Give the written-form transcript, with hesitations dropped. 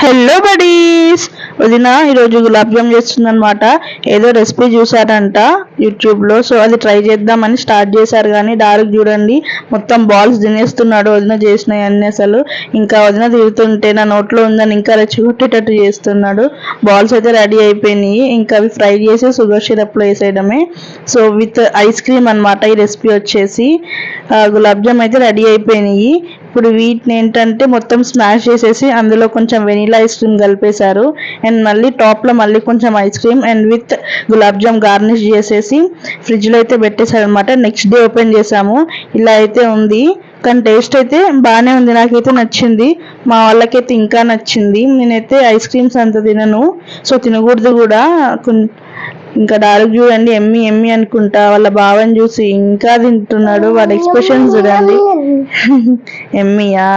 Hello buddies, వదిన ఈరోజు గులాబ్ జామ్ చేస్తుందనమాట. ఏదో రెసిపీ చూసారంట యూట్యూబ్లో, సో అది ట్రై చేద్దామని స్టార్ట్ చేశారు. కానీ డార్క్ చూడండి మొత్తం బాల్స్ తినేస్తున్నాడు వదిన చేసినవి అన్నీ. అసలు ఇంకా వదిన తిరుగుతుంటే నా నోట్లో ఉందని ఇంకా రెచ్చగొట్టేటట్టు చేస్తున్నాడు. బాల్స్ అయితే రెడీ అయిపోయినాయి, ఇంకా అవి ఫ్రై చేసి షుగర్ సిరప్లో వేసేయడమే. సో విత్ ఐస్ క్రీమ్ అనమాట ఈ రెసిపీ వచ్చేసి. గులాబ్ జామ్ అయితే రెడీ అయిపోయినాయి. ఇప్పుడు వీటిని ఏంటంటే మొత్తం స్మాష్ చేసేసి అందులో కొంచెం వెనీలా ఐస్ క్రీమ్ కలిపేశారు. అండ్ మళ్ళీ టాప్లో మళ్ళీ కొంచెం ice cream and with gulab jam garnish చేసేసి ఫ్రిడ్జ్లో అయితే పెట్టేశారు అనమాట. నెక్స్ట్ డే ఓపెన్ చేసాము, ఇలా అయితే ఉంది. కానీ టేస్ట్ అయితే బాగానే ఉంది, నాకైతే నచ్చింది. మా వాళ్ళకైతే ఇంకా నచ్చింది. నేనైతే ఐస్ క్రీమ్స్ అంత తినను, సో తినకూడదు కూడా. ఇంకా డార్క్ చూడండి ఎమ్మి ఎమ్మి అనుకుంటా వాళ్ళ బావని చూసి ఇంకా తింటున్నాడు. వాళ్ళ ఎక్స్ప్రెషన్స్ చూడండి. ఎమ్మియా.